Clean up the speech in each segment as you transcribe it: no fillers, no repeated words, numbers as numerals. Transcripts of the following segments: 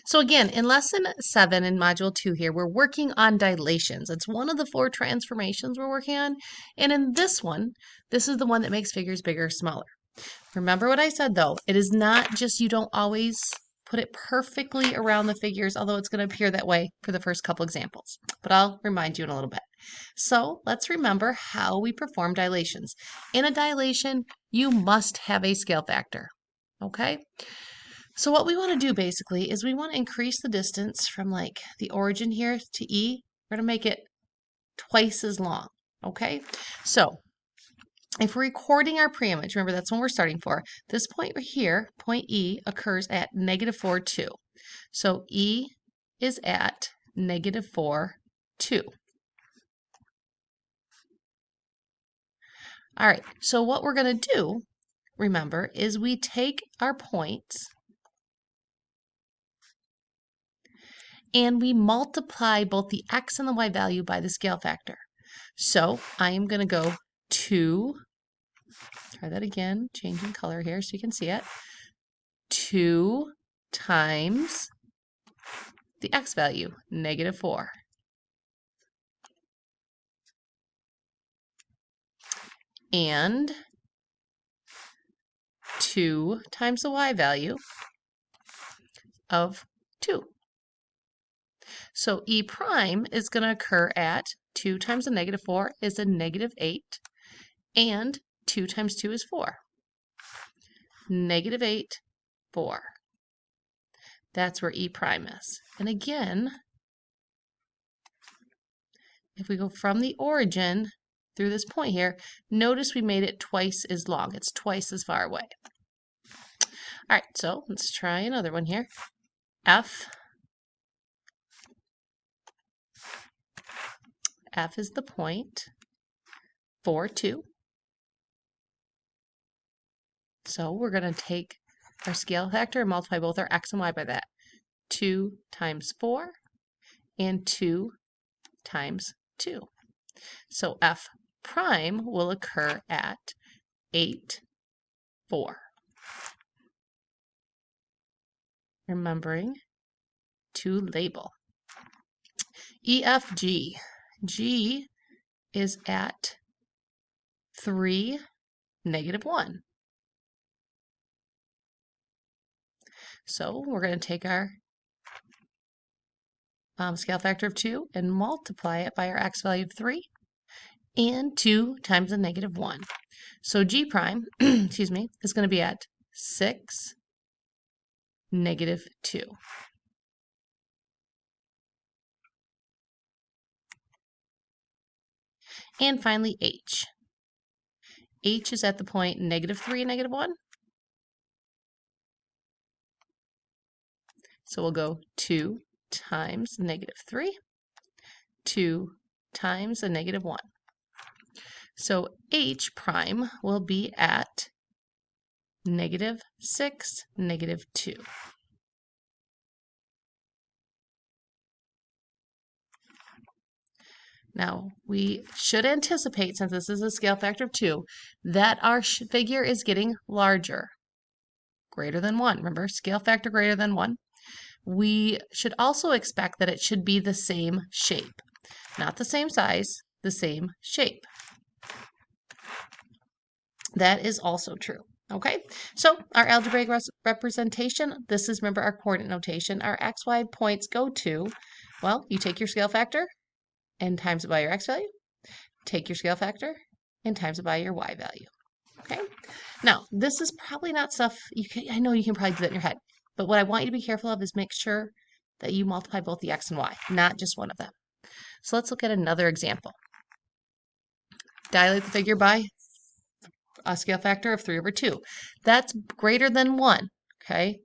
So again, in lesson 7 in module 2 here, we're working on dilations. It's one of the 4 transformations we're working on. And in this one, this is the one that makes figures bigger or smaller. Remember what I said though, it is not just you don't always put it perfectly around the figures, although it's going to appear that way for the first couple examples. But I'll remind you in a little bit. So let's remember how we perform dilations. In a dilation, you must have a scale factor. Okay? So what we want to do basically is we want to increase the distance from like the origin here to E. We're going to make it twice as long. Okay? So if we're recording our preimage, remember that's when we're starting for, this point right here, point E, occurs at -4, 2. So E is at -4, 2. All right, so what we're going to do, remember, is we take our points and we multiply both the x and the y value by the scale factor. So I am going to go 2, try that again, changing color here so you can see it, 2 times the x value, -4. And 2 times the y value of 2. So E prime is going to occur at 2 times the -4 is a -8, and 2 times 2 is 4. -8, 4. That's where E prime is. And again, if we go from the origin through this point here, notice we made it twice as long. It's twice as far away. All right, so let's try another one here. F is the point, 4, 2. So we're going to take our scale factor and multiply both our x and y by that. 2 times 4 and 2 times 2. So F prime will occur at 8, 4. Remembering to label. E, F, G. G is at 3, -1. So we're going to take our scale factor of 2 and multiply it by our x value of 3 and 2 times the -1. So G prime, excuse me, is going to be at 6, -2. And finally H. H is at the point -3 and -1. So we'll go 2 times -3, 2 times the -1. So H prime will be at -6, -2. Now, we should anticipate, since this is a scale factor of 2, that our figure is getting larger, greater than 1. Remember, scale factor greater than 1. We should also expect that it should be the same shape. Not the same size, the same shape. That is also true. Okay, so our algebraic representation, this is, remember, our coordinate notation. Our x, y points go to, well, you take your scale factor and times it by your x value. Take your scale factor and times it by your y value. Okay, now this is probably not stuff I know you can probably do that in your head, but what I want you to be careful of is make sure that you multiply both the x and y, not just one of them. So let's look at another example. Dilate the figure by a scale factor of 3/2. That's greater than 1, okay?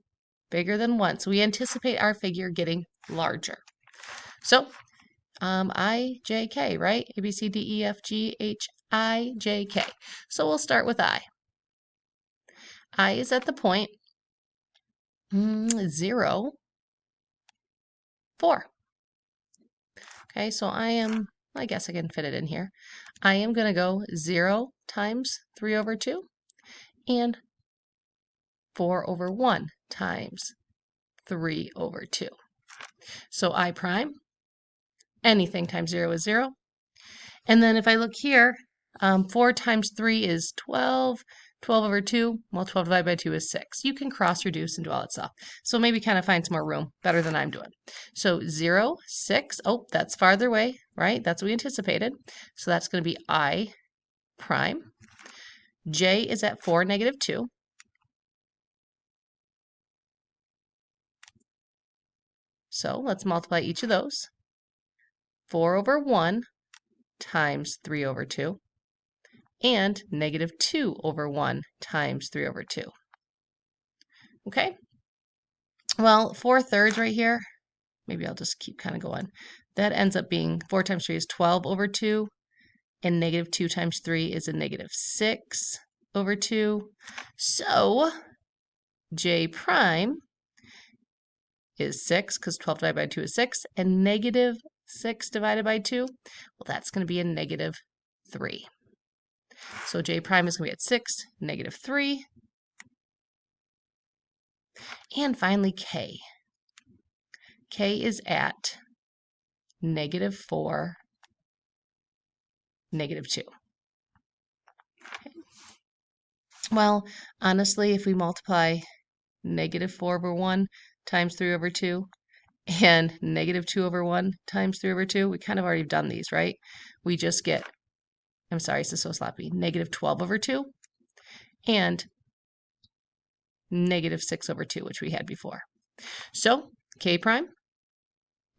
Bigger than 1. So we anticipate our figure getting larger. So I, J, K, right? A, B, C, D, E, F, G, H, I, J, K. So we'll start with I. I is at the point 0, 4. Okay, so I guess I can fit it in here. I am going to go 0 times 3/2 and 4/1 times 3 over 2. So I prime, anything times 0 is 0. And then if I look here, 4 times 3 is 12. 12 over 2, well, 12 divided by 2 is 6. You can cross reduce and do all that stuff. So maybe kind of find some more room, better than I'm doing. So 0, 6, oh, that's farther away, right? That's what we anticipated. So that's going to be I prime. J is at 4, negative 2. So let's multiply each of those. 4 over 1 times 3 over 2. And negative 2 over 1 times 3 over 2. Okay? Well, 4/3 right here, maybe I'll just keep kind of going. That ends up being 4 times 3 is 12 over 2, and negative 2 times 3 is a negative 6 over 2. So J prime is 6, because 12 divided by 2 is 6, and negative 6 divided by 2, well, that's going to be a negative 3. So J prime is going to be at 6, negative 3. And finally, K. K is at negative 4, negative 2. Okay. Well, honestly, if we multiply negative 4 over 1 times 3 over 2 and negative 2 over 1 times 3 over 2, we kind of already done these, right? We just get, I'm sorry, this is so sloppy, negative 12 over 2 and negative 6 over 2, which we had before. So K prime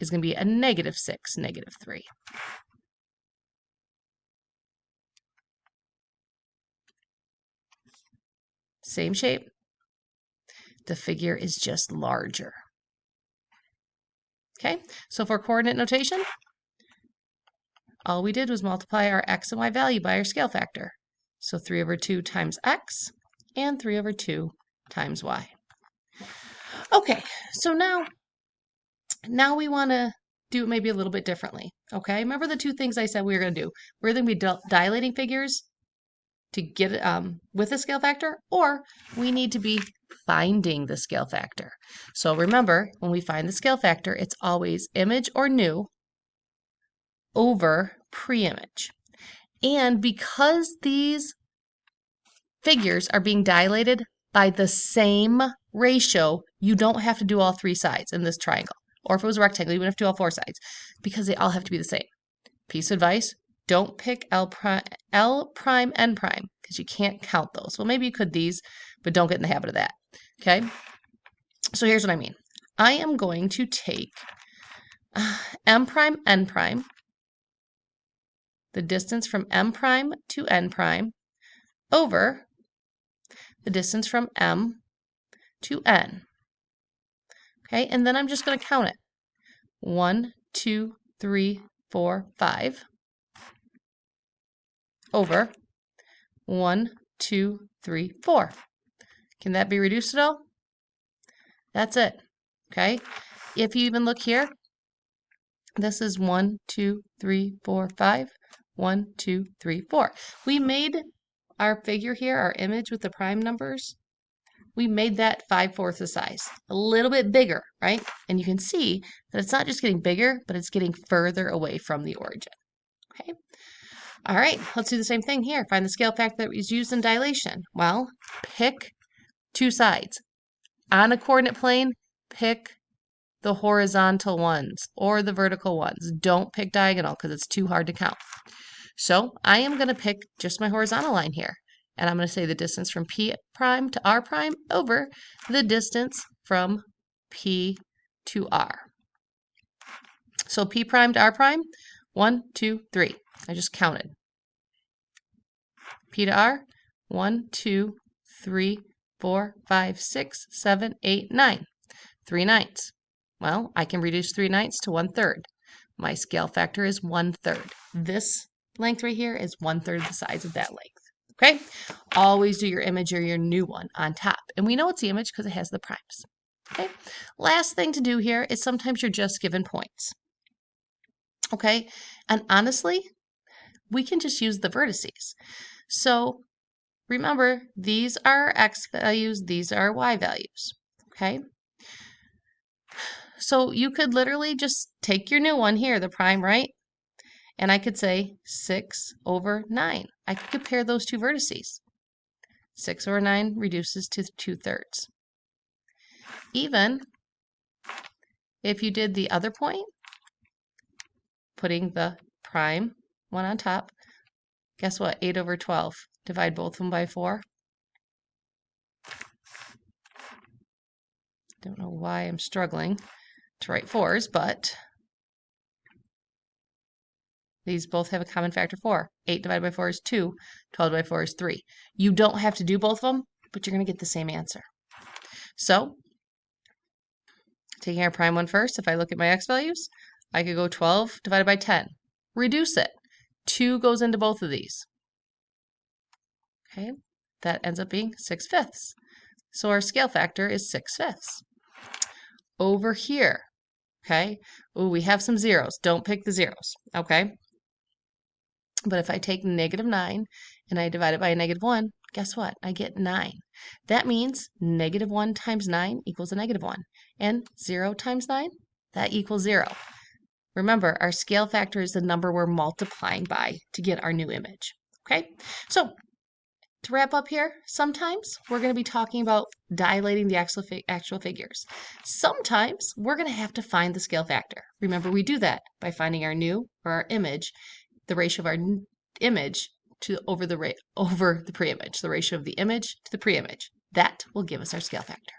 is going to be a negative 6, negative 3. Same shape. The figure is just larger. Okay, so for coordinate notation, all we did was multiply our x and y value by our scale factor. So 3 over 2 times x and 3 over 2 times y. Okay, so now we want to do it maybe a little bit differently. Okay, remember the two things I said we were going to do. We're going to be dilating figures to get with a scale factor, or we need to be finding the scale factor. So remember, when we find the scale factor, it's always image or new over pre-image. And because these figures are being dilated by the same ratio, you don't have to do all 3 sides in this triangle. Or if it was a rectangle, you wouldn't have to do all 4 sides because they all have to be the same. Piece of advice, don't pick L prime, N prime, because you can't count those. Well, maybe you could these, but don't get in the habit of that. Okay? So here's what I mean. I am going to take M prime, N prime, the distance from M prime to N prime, over the distance from M to N. Okay, and then I'm just going to count it. 1, 2, 3, 4, 5, over 1, 2, 3, 4. Can that be reduced at all? That's it. Okay, if you even look here, this is 1, 2, 3, 4, 5. 1, 2, 3, 4. We made our figure here, our image with the prime numbers, we made that 5/4 the size, a little bit bigger, right? And you can see that it's not just getting bigger, but it's getting further away from the origin. Okay. All right, let's do the same thing here. Find the scale factor that was used in dilation. Well, pick 2 sides. On a coordinate plane, pick the horizontal ones or the vertical ones. Don't pick diagonal because it's too hard to count. So I am going to pick just my horizontal line here. And I'm going to say the distance from P prime to R prime over the distance from P to R. So P prime to R prime, 1, 2, 3. I just counted. P to R, 1, 2, 3, 4, 5, 6, 7, 8, 9. 3 ninths. Well, I can reduce 3 ninths to 1/3. My scale factor is 1/3. This length right here is 1/3 the size of that length. Okay? Always do your image or your new one on top. And we know it's the image because it has the primes. Okay? Last thing to do here is sometimes you're just given points. Okay? And honestly, we can just use the vertices. So remember, these are x values, these are y values. Okay? So you could literally just take your new one here, the prime, right? And I could say 6/9. I could compare those two vertices. 6/9 reduces to 2/3. Even if you did the other point, putting the prime one on top, guess what? 8/12. Divide both of them by 4. Don't know why I'm struggling to write 4s, but these both have a common factor 4. 8 divided by 4 is 2. 12 divided by 4 is 3. You don't have to do both of them, but you're going to get the same answer. So, taking our prime one first, if I look at my x values, I could go 12 divided by 10. Reduce it. 2 goes into both of these. Okay, that ends up being 6/5. So our scale factor is 6/5. Over here, okay, oh, we have some zeros. Don't pick the zeros, okay? But if I take -9 and I divide it by a -1, guess what? I get 9. That means -1 times 9 equals a -1. And 0 times 9, that equals 0. Remember, our scale factor is the number we're multiplying by to get our new image. Okay? So, to wrap up here, sometimes we're going to be talking about dilating the actual figures. Sometimes we're going to have to find the scale factor. Remember, we do that by finding our new or our image, the ratio of our image to over the pre-image, the ratio of the image to the pre-image. That will give us our scale factor.